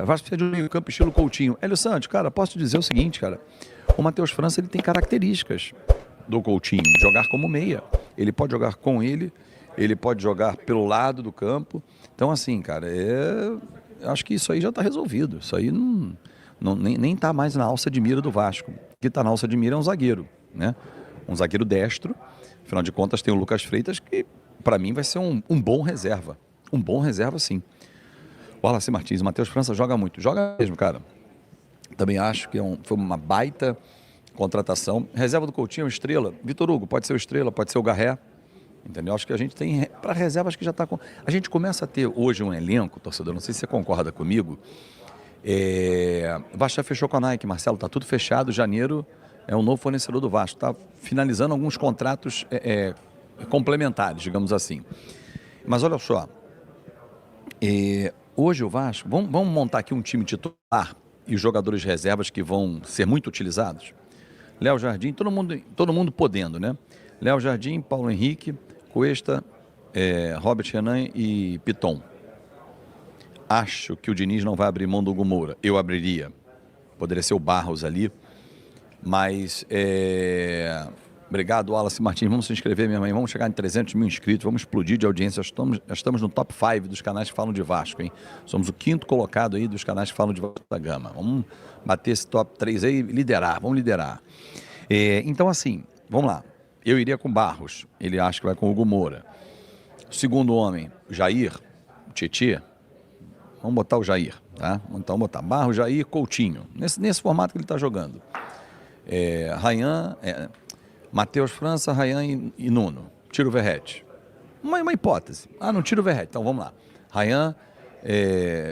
Vasco precisa de um meio-campo estilo Coutinho. Hélio Santos, cara, posso te dizer o seguinte, cara. O Matheus França, ele tem características do Coutinho, de jogar como meia. Ele pode jogar com ele pode jogar pelo lado do campo. Então, assim, cara, acho que isso aí já está resolvido. Isso aí nem está mais na alça de mira do Vasco. O que está na alça de mira é um zagueiro, né? Um zagueiro destro. Afinal de contas, tem o Lucas Freitas, que para mim vai ser um bom reserva. Um bom reserva, sim. O Wallace Martins, o Matheus França joga muito. Joga mesmo, cara. Também acho que foi uma baita contratação. Reserva do Coutinho é o Estrela. Vitor Hugo, pode ser o Estrela, pode ser o Garré. Entendeu? Acho que a gente tem, para reserva, acho que já está com... A gente começa a ter hoje um elenco, torcedor, não sei se você concorda comigo. O Vasco já fechou com a Nike, Marcelo, está tudo fechado. Janeiro é um novo fornecedor do Vasco. Está finalizando alguns contratos complementares, digamos assim. Mas olha só, hoje o Vasco, vamos montar aqui um time titular e os jogadores reservas que vão ser muito utilizados. Léo Jardim, todo mundo podendo, né? Léo Jardim, Paulo Henrique, Cuesta, Robert Renan e Piton. Acho que o Diniz não vai abrir mão do Hugo Moura. Eu abriria. Poderia ser o Barros ali. Mas, obrigado, Wallace Martins. Vamos se inscrever, minha mãe. Vamos chegar em 300 mil inscritos. Vamos explodir de audiência. Estamos no top 5 dos canais que falam de Vasco, hein? Somos o 5º colocado aí dos canais que falam de Vasco da Gama. Vamos bater esse top 3 aí e liderar. Vamos liderar. Então, assim, vamos lá. Eu iria com Barros, ele acha que vai com o Hugo Moura. O segundo homem, Jair, Tietê. Vamos botar o Jair, tá? Então, botar Barros, Jair, Coutinho. Nesse formato que ele está jogando. Rayan, Matheus França, Rayan e Nuno. Tira o Verratti. Uma hipótese. Não tira o Verratti. Então, vamos lá. Rayan,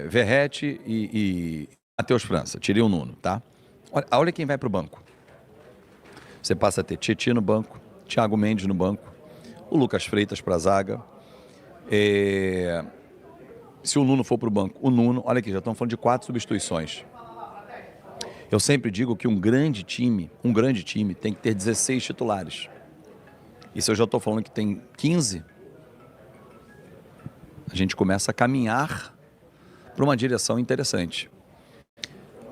Verratti e Matheus França. Tirei o Nuno, tá? Olha quem vai para o banco. Você passa a ter Tietê no banco, Thiago Mendes no banco, o Lucas Freitas para a zaga. Se o Nuno for para o banco, o Nuno, olha aqui, já estamos falando de 4 substituições. Eu sempre digo que um grande time tem que ter 16 titulares. E se eu já estou falando que tem 15, a gente começa a caminhar para uma direção interessante.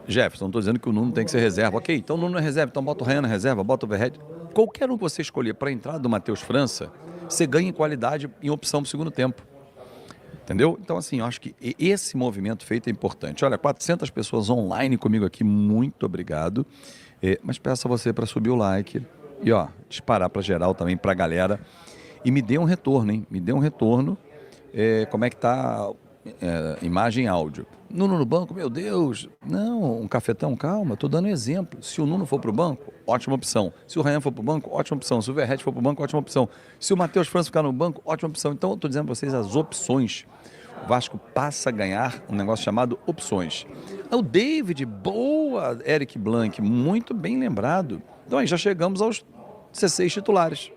Jefferson, não estou dizendo que o Nuno tem que ser reserva. Ok, então o Nuno é reserva, então bota o Rayan na reserva, bota o Verratti. Qualquer um que você escolher para a entrada do Matheus França, você ganha em qualidade em opção para o segundo tempo. Entendeu? Então, assim, eu acho que esse movimento feito é importante. Olha, 400 pessoas online comigo aqui, muito obrigado. Mas peço a você para subir o like e, disparar para geral também, para a galera. E me dê um retorno, hein? Me dê um retorno. Como é que tá imagem e áudio. Nuno no banco, meu Deus. Não, um cafetão, calma, estou dando exemplo. Se o Nuno for para o banco, ótima opção. Se o Rayan for para o banco, ótima opção. Se o Verratti for para o banco, ótima opção. Se o Matheus França ficar no banco, ótima opção. Então, eu estou dizendo para vocês as opções. O Vasco passa a ganhar um negócio chamado opções. O David, boa, Eric Blanc, muito bem lembrado. Então, aí já chegamos aos 16 titulares.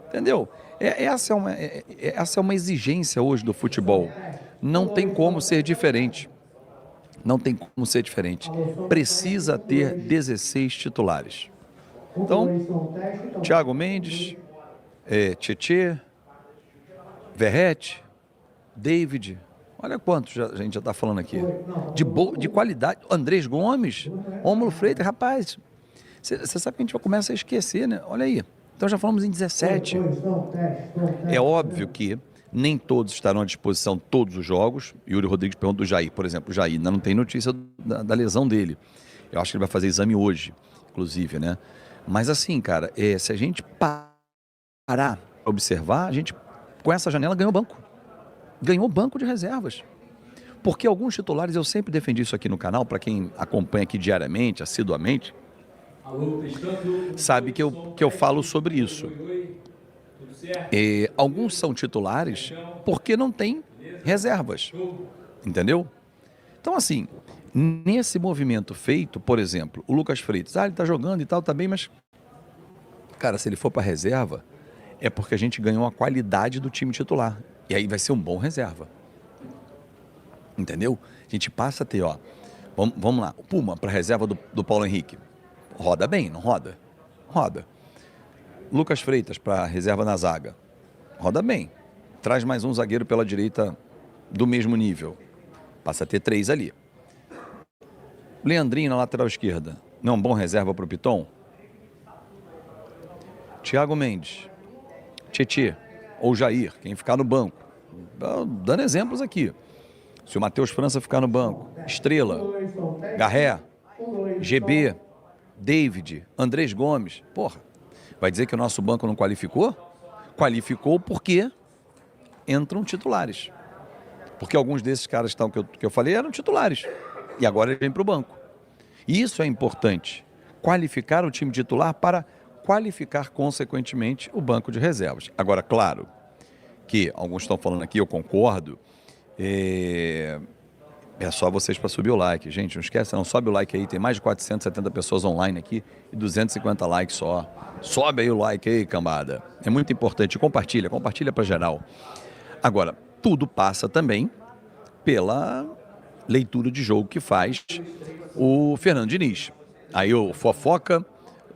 Entendeu? Essa é uma exigência hoje do futebol. Não tem como ser diferente. Não tem como ser diferente. Precisa ter 16 titulares. Então, Thiago Mendes, Tietê, Verratti, David. Olha quantos a gente já está falando aqui. De qualidade. Andrés Gomes, Rômulo Freitas. Rapaz, você sabe que a gente vai começar a esquecer, né? Olha aí. Então já falamos em 17. É óbvio que nem todos estarão à disposição todos os jogos. Yuri Rodrigues pergunta do Jair, por exemplo. O Jair ainda não tem notícia da lesão dele. Eu acho que ele vai fazer exame hoje, inclusive, né? Mas assim, cara, se a gente parar para observar, a gente, com essa janela, ganhou banco. Ganhou banco de reservas. Porque alguns titulares, eu sempre defendi isso aqui no canal, para quem acompanha aqui diariamente, assiduamente, sabe que eu falo sobre isso. Alguns são titulares porque não tem reservas, entendeu? Então, assim, nesse movimento feito, por exemplo, o Lucas Freitas, ele tá jogando e tal, tá bem, mas, cara, se ele for para reserva, é porque a gente ganhou a qualidade do time titular. E aí vai ser um bom reserva. Entendeu? A gente passa a ter, vamos lá, o Puma para reserva do Paulo Henrique. Roda bem, não roda? Roda. Lucas Freitas para reserva na zaga. Roda bem. Traz mais um zagueiro pela direita do mesmo nível. Passa a ter 3 ali. Leandrinho na lateral esquerda, não é um bom reserva para o Piton? Thiago Mendes, Tietê ou Jair, quem ficar no banco. Dando exemplos aqui. Se o Matheus França ficar no banco, Estrela, Garré, GB, David, Andrés Gomes. Porra, vai dizer que o nosso banco não qualificou? Qualificou porque entram titulares. Porque alguns desses caras que eu falei eram titulares. E agora ele vem para o banco. E isso é importante. Qualificar o time titular para qualificar, consequentemente, o banco de reservas. Agora, claro, que alguns estão falando aqui, eu concordo, é só vocês para subir o like. Gente, não esquece, não, sobe o like aí, tem mais de 470 pessoas online aqui e 250 likes só. Sobe aí o like aí, cambada. É muito importante, compartilha para geral. Agora, tudo passa também pela leitura de jogo que faz o Fernando Diniz. Aí o fofoca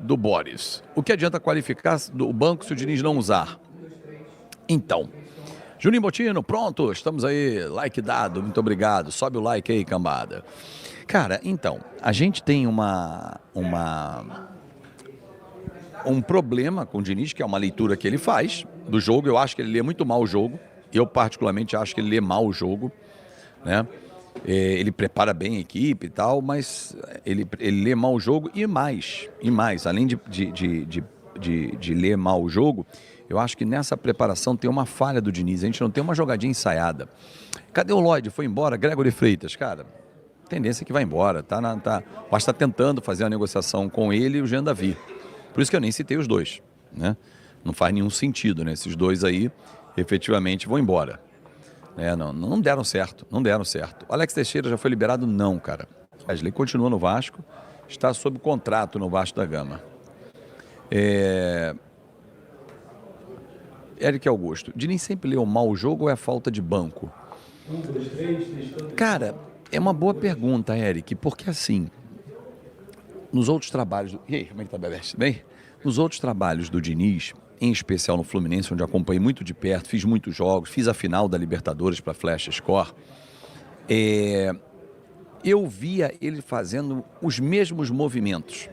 do Boris. O que adianta qualificar o banco se o Diniz não usar? Então, Juninho Botino, pronto, estamos aí, like dado, muito obrigado, sobe o like aí, cambada. Cara, então, a gente tem um problema com o Diniz, que é uma leitura que ele faz do jogo. Eu acho que ele lê muito mal o jogo, eu particularmente acho que ele lê mal o jogo, né? Ele prepara bem a equipe e tal, mas ele lê mal o jogo e mais, além de ler mal o jogo, eu acho que nessa preparação tem uma falha do Diniz, a gente não tem uma jogadinha ensaiada. Cadê o Lloyd? Foi embora? Gregory Freitas, cara, tendência é que vai embora, o está tentando fazer uma negociação com ele e o Jean Davi, por isso que eu nem citei os dois, né? Não faz nenhum sentido, né? Esses dois aí efetivamente vão embora. Não deram certo. O Alex Teixeira já foi liberado? Não, cara. Wesley continua no Vasco, está sob contrato no Vasco da Gama. Eric Augusto, Diniz sempre leu mal o jogo ou é falta de banco? Cara, é uma boa pergunta, Eric, porque assim, nos outros trabalhos... E aí, como é que tá, Bebeste? Bem? Nos outros trabalhos do Diniz, em especial no Fluminense, onde acompanhei muito de perto, fiz muitos jogos, fiz a final da Libertadores para Flash Score, eu via ele fazendo os mesmos movimentos,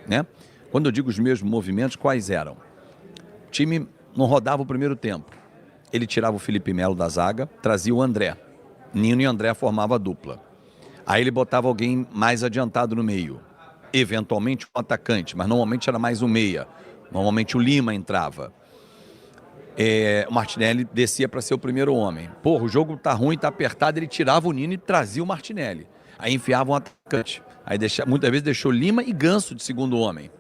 né? Quando eu digo os mesmos movimentos, quais eram? O time não rodava o primeiro tempo. Ele tirava o Felipe Melo da zaga, trazia o André. Nino e André formavam a dupla. Aí ele botava alguém mais adiantado no meio. Eventualmente um atacante, mas normalmente era mais um meia. Normalmente o Lima entrava. O Martinelli descia para ser o primeiro homem. Porra, o jogo tá ruim, tá apertado, ele tirava o Nino e trazia o Martinelli. Aí enfiava um atacante. Aí muitas vezes deixou Lima e Ganso de segundo homem.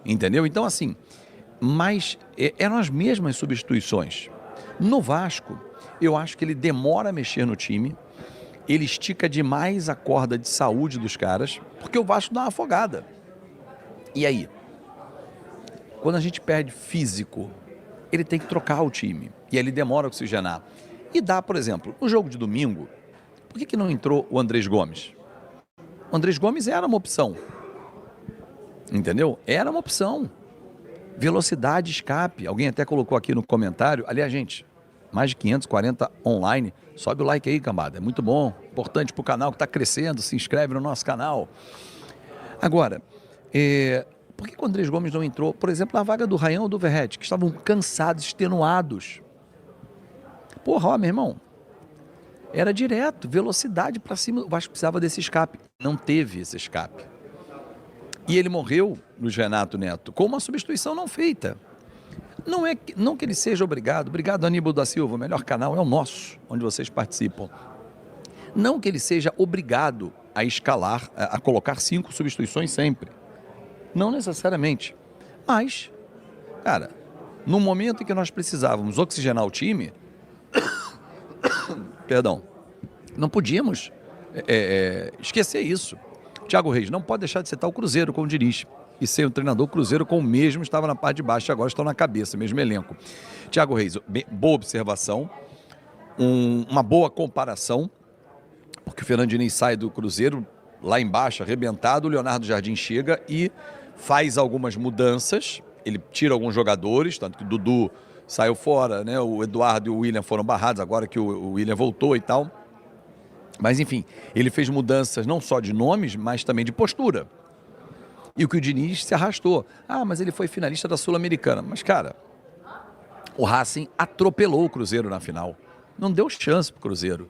Entendeu? Então assim, mas eram as mesmas substituições. No Vasco, eu acho que ele demora a mexer no time, ele estica demais a corda de saúde dos caras, porque o Vasco dá uma afogada. E aí? Quando a gente perde físico, ele tem que trocar o time. E aí ele demora a oxigenar. E dá, por exemplo, no jogo de domingo, por que não entrou o Andrés Gomes? O Andrés Gomes era uma opção. Entendeu? Era uma opção. Velocidade, escape. Alguém até colocou aqui no comentário. Aliás, gente, mais de 540 online. Sobe o like aí, cambada. É muito bom. Importante para o canal que está crescendo. Se inscreve no nosso canal. Agora, por que o Andrés Gomes não entrou, por exemplo, na vaga do Ryan ou do Verratti, que estavam cansados, extenuados? Porra, ó, meu irmão, era direto, velocidade para cima. O Vasco precisava desse escape. Não teve esse escape. E ele morreu, Luiz Renato Neto, com uma substituição não feita. Não que ele seja obrigado. Obrigado, Aníbal da Silva. O melhor canal é o nosso, onde vocês participam. Não que ele seja obrigado a escalar, a colocar 5 substituições sempre. Não necessariamente. Mas, cara, no momento em que nós precisávamos oxigenar o time, perdão, não podíamos esquecer isso. Thiago Reis, não pode deixar de citar o Cruzeiro com o Diniz. E ser o treinador, o Cruzeiro com o mesmo estava na parte de baixo, agora estão na cabeça, mesmo elenco. Thiago Reis, boa observação, uma boa comparação, porque o Fernando Diniz sai do Cruzeiro lá embaixo, arrebentado, o Leonardo Jardim chega e faz algumas mudanças, ele tira alguns jogadores, tanto que o Dudu saiu fora, né? O Eduardo e o William foram barrados, agora que o William voltou e tal. Mas, enfim, ele fez mudanças não só de nomes, mas também de postura. E o que o Diniz se arrastou. Ah, mas ele foi finalista da Sul-Americana. Mas, cara, o Racing atropelou o Cruzeiro na final. Não deu chance pro Cruzeiro.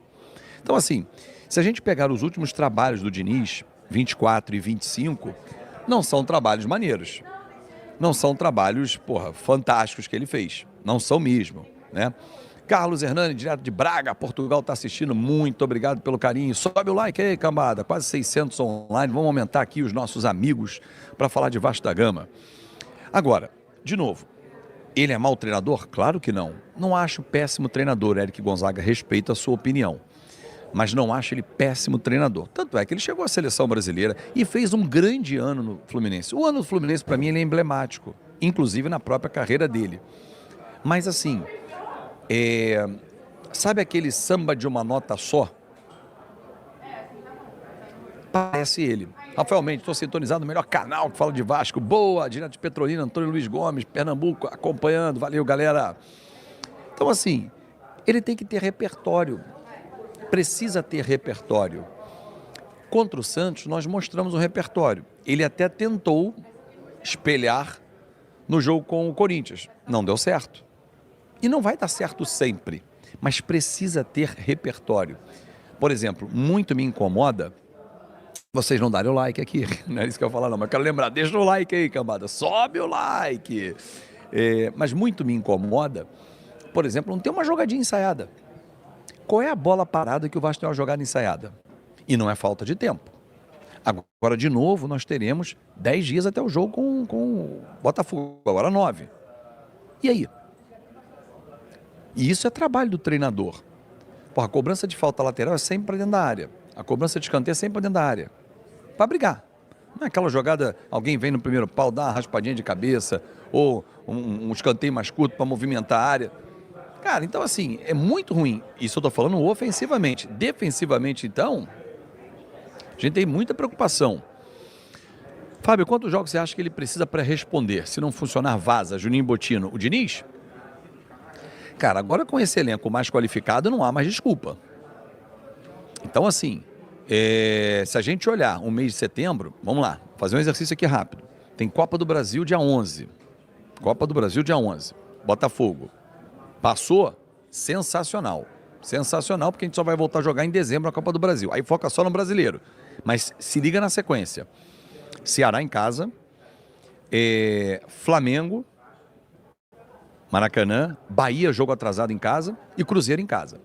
Então, assim, se a gente pegar os últimos trabalhos do Diniz, 24 e 25, não são trabalhos maneiros. Não são trabalhos, fantásticos que ele fez. Não são mesmo, né? Carlos Hernani, direto de Braga, Portugal, está assistindo. Muito obrigado pelo carinho. Sobe o like aí, cambada. Quase 600 online. Vamos aumentar aqui os nossos amigos para falar de Vasco da Gama. Agora, de novo, ele é mau treinador? Claro que não. Não acho péssimo treinador. Eric Gonzaga respeita a sua opinião. Mas não acho ele péssimo treinador. Tanto é que ele chegou à seleção brasileira e fez um grande ano no Fluminense. O ano do Fluminense, para mim, ele é emblemático. Inclusive na própria carreira dele. Mas assim... sabe aquele samba de uma nota só? Parece ele. Rafael Mendes, estou sintonizado no melhor canal que fala de Vasco. Boa, direto de Petrolina, Antônio Luiz Gomes, Pernambuco, acompanhando. Valeu, galera. Então, assim, ele tem que ter repertório. Precisa ter repertório. Contra o Santos, nós mostramos o repertório. Ele até tentou espelhar no jogo com o Corinthians. Não deu certo. E não vai dar certo sempre, mas precisa ter repertório. Por exemplo, muito me incomoda vocês não darem o like aqui. Não é isso que eu vou falar, não, mas eu quero lembrar, deixa o like aí, cambada, sobe o like. Mas muito me incomoda, por exemplo, não ter uma jogadinha ensaiada. Qual é a bola parada que o Vasco tem uma jogada ensaiada? E não é falta de tempo. Agora, de novo, nós teremos 10 dias até o jogo com o Botafogo, agora 9. E aí? E isso é trabalho do treinador. A cobrança de falta lateral é sempre para dentro da área. A cobrança de escanteio é sempre para dentro da área. Para brigar. Não é aquela jogada, alguém vem no primeiro pau, dá uma raspadinha de cabeça, ou um escanteio mais curto para movimentar a área. Cara, então assim, é muito ruim. Isso eu estou falando ofensivamente. Defensivamente, então, a gente tem muita preocupação. Fábio, quantos jogos você acha que ele precisa para responder? Se não funcionar, vaza. Juninho Botino. O Diniz? Cara, agora com esse elenco mais qualificado, não há mais desculpa. Então, assim, se a gente olhar o mês de setembro, vamos lá, fazer um exercício aqui rápido. Tem Copa do Brasil dia 11. Copa do Brasil dia 11. Botafogo. Passou? Sensacional. Sensacional, porque a gente só vai voltar a jogar em dezembro a Copa do Brasil. Aí foca só no brasileiro. Mas se liga na sequência. Ceará em casa. Flamengo. Maracanã, Bahia, jogo atrasado em casa e Cruzeiro em casa.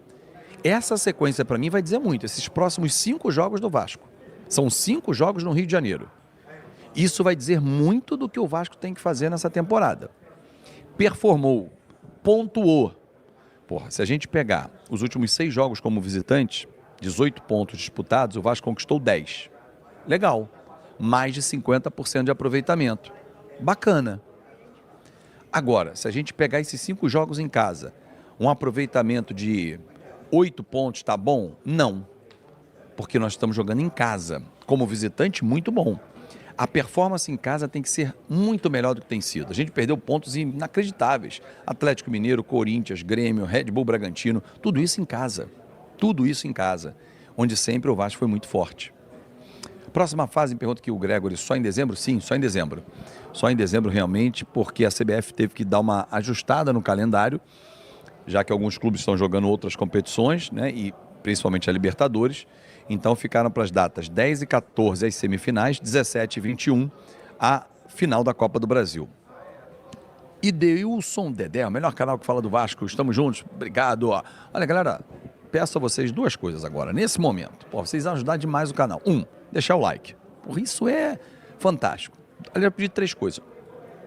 Essa sequência para mim vai dizer muito, esses próximos 5 jogos do Vasco. São 5 jogos no Rio de Janeiro. Isso vai dizer muito do que o Vasco tem que fazer nessa temporada. Performou, pontuou. Se a gente pegar os últimos 6 jogos como visitante, 18 pontos disputados, o Vasco conquistou 10. Legal. Mais de 50% de aproveitamento. Bacana. Agora, se a gente pegar esses 5 jogos em casa, um aproveitamento de 8 pontos, tá bom? Não. Porque nós estamos jogando em casa. Como visitante, muito bom. A performance em casa tem que ser muito melhor do que tem sido. A gente perdeu pontos inacreditáveis. Atlético Mineiro, Corinthians, Grêmio, Red Bull Bragantino, tudo isso em casa. Tudo isso em casa. Onde sempre o Vasco foi muito forte. Próxima fase, pergunta aqui o Gregory, só em dezembro? Sim, só em dezembro. Só em dezembro realmente, porque a CBF teve que dar uma ajustada no calendário, já que alguns clubes estão jogando outras competições, né, e principalmente a Libertadores. Então ficaram para as datas 10 e 14 as semifinais, 17 e 21 a final da Copa do Brasil. E Deilson Dedé, o melhor canal que fala do Vasco, estamos juntos, obrigado. Olha galera, peço a vocês 2 coisas agora, nesse momento, vocês ajudar demais o canal. Deixar o like. Isso é fantástico. Aliás, eu pedi 3 coisas.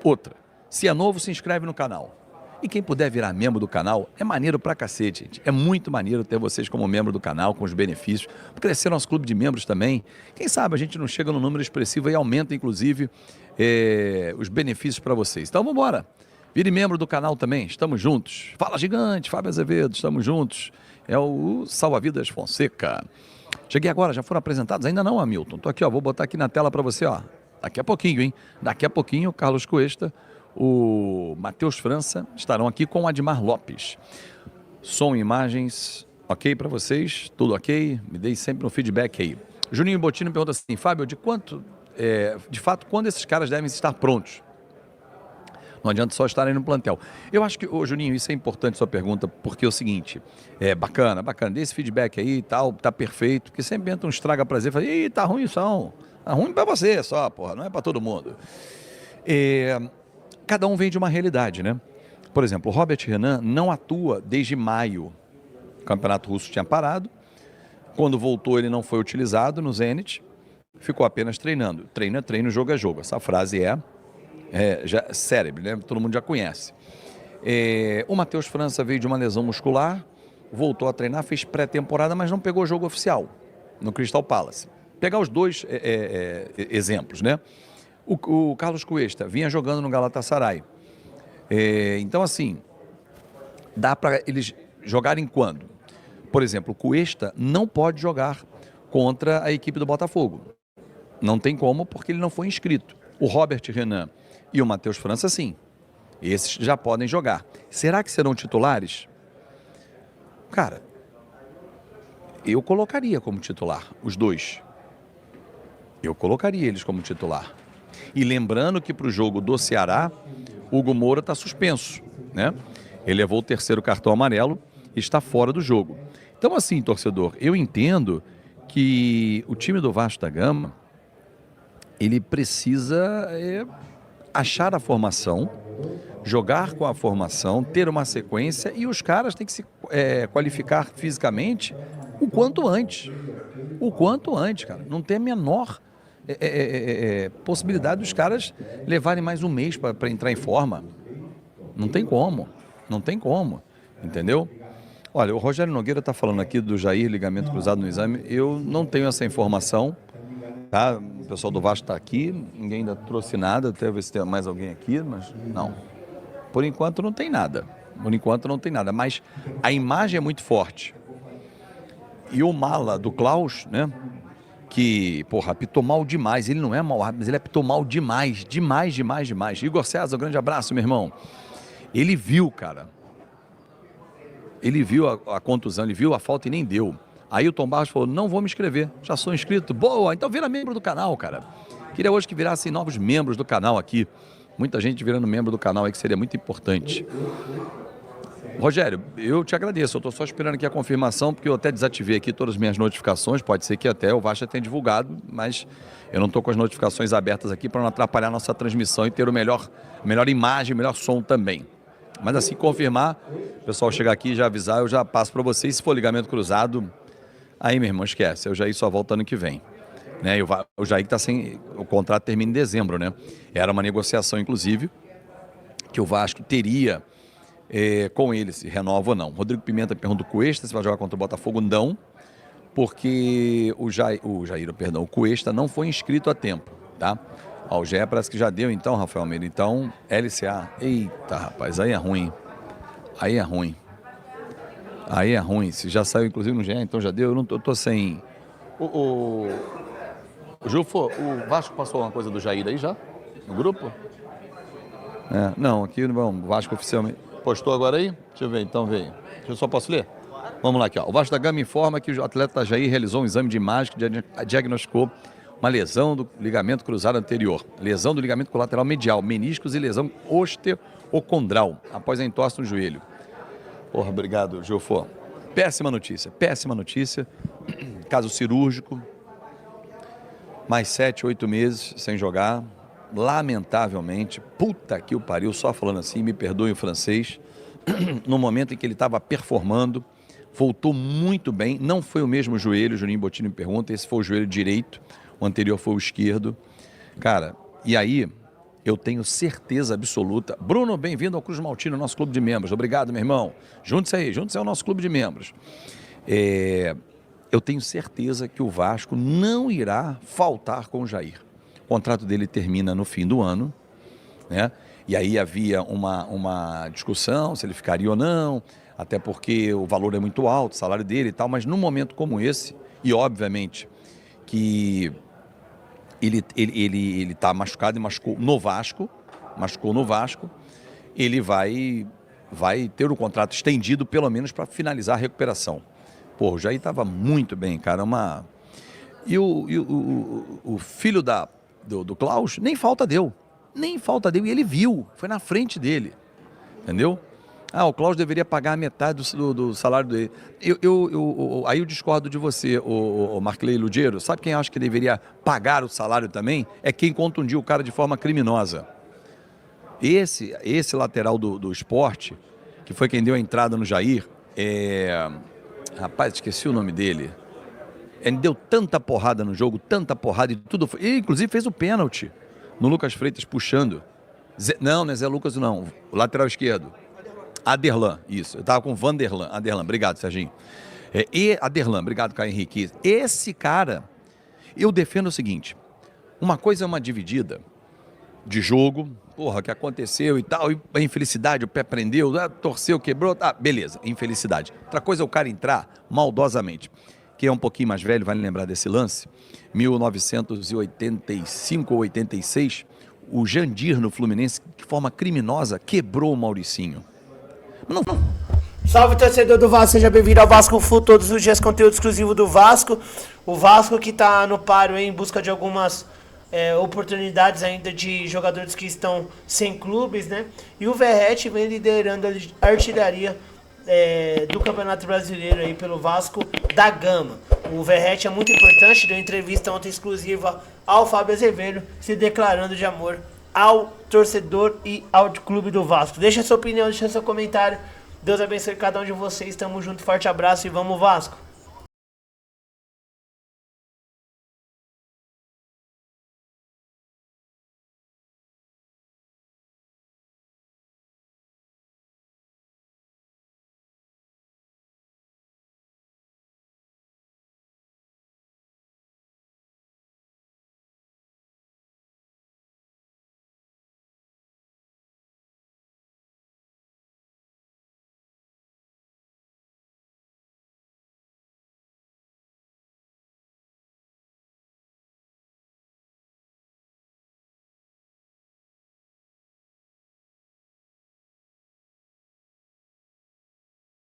Outra, se é novo, se inscreve no canal. E quem puder virar membro do canal, é maneiro pra cacete, gente. É muito maneiro ter vocês como membro do canal, com os benefícios. Crescer nosso clube de membros também. Quem sabe a gente não chega no número expressivo e aumenta, inclusive, os benefícios para vocês. Então, vamos embora. Vire membro do canal também. Estamos juntos. Fala Gigante, Fábio Azevedo, estamos juntos. É o Salva-Vidas Fonseca. Cheguei agora, já foram apresentados? Ainda não, Hamilton. Tô aqui, vou botar aqui na tela para você, Daqui a pouquinho, hein? Daqui a pouquinho, o Carlos Cuesta, o Matheus França estarão aqui com o Admar Lopes. Som e imagens Ok para vocês? Tudo ok? Me deem sempre um feedback aí. Juninho Bottini pergunta assim, Fábio, de fato, quando esses caras devem estar prontos? Não adianta só estarem no plantel. Eu acho que, ô Juninho, isso é importante sua pergunta, porque é o seguinte, bacana, dê esse feedback aí e tal, tá perfeito, porque sempre entra um estraga-prazer, fala, ih, tá ruim isso, tá ruim pra você só, porra, não é pra todo mundo. Cada um vem de uma realidade, né? Por exemplo, o Robert Renan não atua desde maio. O Campeonato Russo tinha parado, quando voltou ele não foi utilizado no Zenit, ficou apenas treinando. Treino é treino, jogo é jogo. Essa frase já cérebro, né? Todo mundo já conhece. O Matheus França veio de uma lesão muscular, voltou a treinar, fez pré-temporada, mas não pegou jogo oficial no Crystal Palace. Pegar os dois exemplos, né? O Carlos Cuesta vinha jogando no Galatasaray. Então, assim, dá para eles jogarem quando? Por exemplo, o Cuesta não pode jogar contra a equipe do Botafogo. Não tem como, porque ele não foi inscrito. O Robert Renan e o Matheus França, sim. Esses já podem jogar. Será que serão titulares? Cara, eu colocaria como titular os dois. Eu colocaria eles como titular. E lembrando que para o jogo do Ceará, Hugo Moura está suspenso, né? Ele levou o terceiro cartão amarelo e está fora do jogo. Então, assim, torcedor, eu entendo que o time do Vasco da Gama, ele precisa achar a formação, jogar com a formação, ter uma sequência e os caras têm que se qualificar fisicamente o quanto antes. O quanto antes, cara. Não tem a menor possibilidade dos caras levarem mais um mês para entrar em forma. Não tem como. Não tem como. Entendeu? Olha, o Rogério Nogueira está falando aqui do Jair, ligamento cruzado no exame. Eu não tenho essa informação. Tá? O pessoal do Vasco está aqui, ninguém ainda trouxe nada, até ver se tem mais alguém aqui, mas não. Por enquanto não tem nada. Por enquanto não tem nada, mas a imagem é muito forte. E o mala do Klaus, né? Que, porra, apitou mal demais. Ele não é mau árbitro, mas ele apitou mal demais. Demais. Igor César, um grande abraço, meu irmão. Ele viu, cara. Ele viu a contusão, ele viu a falta e nem deu. Aí o Tom Barros falou, não vou me inscrever, já sou inscrito. Boa, então vira membro do canal, cara. Queria hoje que virassem novos membros do canal aqui. Muita gente virando membro do canal aí, que seria muito importante. Rogério, eu te agradeço, eu estou só esperando aqui a confirmação, porque eu até desativei aqui todas as minhas notificações, pode ser que até o Vasco tenha divulgado, mas eu não estou com as notificações abertas aqui para não atrapalhar a nossa transmissão e ter a melhor imagem, o melhor som também. Mas assim confirmar, o pessoal chegar aqui e já avisar, eu já passo para vocês, se for ligamento cruzado, aí meu irmão, esquece, o Jair só volta ano que vem. Né? O Jair está sem, o contrato termina em dezembro, né? Era uma negociação, inclusive, que o Vasco teria com ele, se renova ou não. Rodrigo Pimenta pergunta o Cuesta se vai jogar contra o Botafogo. Não, porque o Cuesta não foi inscrito a tempo, tá? Ó, o GE parece que já deu então, Rafael Almeida. Então, LCA. Eita, rapaz, aí é ruim. Aí é ruim. Se já saiu, inclusive, no GE, então já deu. Eu não tô sem... O Jufo, o Vasco passou uma coisa do Jair aí já? No grupo? Não, aqui não. O Vasco oficialmente... Postou agora aí? Deixa eu ver, então veio. Eu só posso ler? Vamos lá aqui, ó. O Vasco da Gama informa que o atleta Jair realizou um exame de imagem que diagnosticou uma lesão do ligamento cruzado anterior, lesão do ligamento colateral medial, meniscos e lesão osteocondral, após a entorse no joelho. Porra, obrigado, Gilfo. Péssima notícia. Caso cirúrgico, mais 7, 8 meses sem jogar. Lamentavelmente, puta que o pariu, só falando assim, me perdoe o francês, no momento em que ele estava performando, voltou muito bem, não foi o mesmo joelho, o Juninho Bottini me pergunta, esse foi o joelho direito, o anterior foi o esquerdo. Cara, e aí eu tenho certeza absoluta, Bruno, bem-vindo ao Cruz Maltino, nosso clube de membros, obrigado, meu irmão, junte-se ao nosso clube de membros. Eu tenho certeza que o Vasco não irá faltar com o Jair. O contrato dele termina no fim do ano, né? E aí havia uma discussão se ele ficaria ou não, até porque o valor é muito alto, o salário dele e tal, mas num momento como esse, e obviamente que ele está machucado e machucou no Vasco, ele vai ter o contrato estendido pelo menos para finalizar a recuperação. Pô, o Jair tava muito bem, cara. E o filho do Klaus nem falta deu. Nem falta deu. E ele viu. Foi na frente dele. Entendeu? O Klaus deveria pagar a metade do salário dele. Aí eu discordo de você, o Marclay Ludiero. Sabe quem acha que deveria pagar o salário também? É quem contundiu o cara de forma criminosa. Esse lateral do Sport, que foi quem deu a entrada no Jair, rapaz, esqueci o nome dele. Ele deu tanta porrada no jogo, tanta porrada e tudo. E, inclusive fez o pênalti no Lucas Freitas puxando. Não é Zé Lucas, não. O lateral esquerdo. Aderlan, isso. Eu tava com Vanderlan. Aderlan, obrigado, Serginho. Aderlan, obrigado, Caio Henrique. Esse cara, eu defendo o seguinte: uma coisa é uma dividida de jogo, que aconteceu e tal, e a infelicidade, o pé prendeu, torceu, quebrou, beleza, infelicidade. Outra coisa é o cara entrar maldosamente. Quem é um pouquinho mais velho vai lembrar desse lance, 1985 ou 86, o Jandir no Fluminense, de forma criminosa, quebrou o Mauricinho. Não. Salve, torcedor do Vasco, seja bem-vindo ao Vasco Full, todos os dias conteúdo exclusivo do Vasco. O Vasco que tá no páreo em busca de algumas oportunidades ainda de jogadores que estão sem clubes, né? E o Verratti vem liderando a artilharia do Campeonato Brasileiro aí pelo Vasco da Gama. O Verratti é muito importante, deu entrevista ontem exclusiva ao Fábio Azevedo, se declarando de amor ao torcedor e ao clube do Vasco. Deixa sua opinião, deixa seu comentário. Deus abençoe cada um de vocês, tamo junto, forte abraço e vamos Vasco!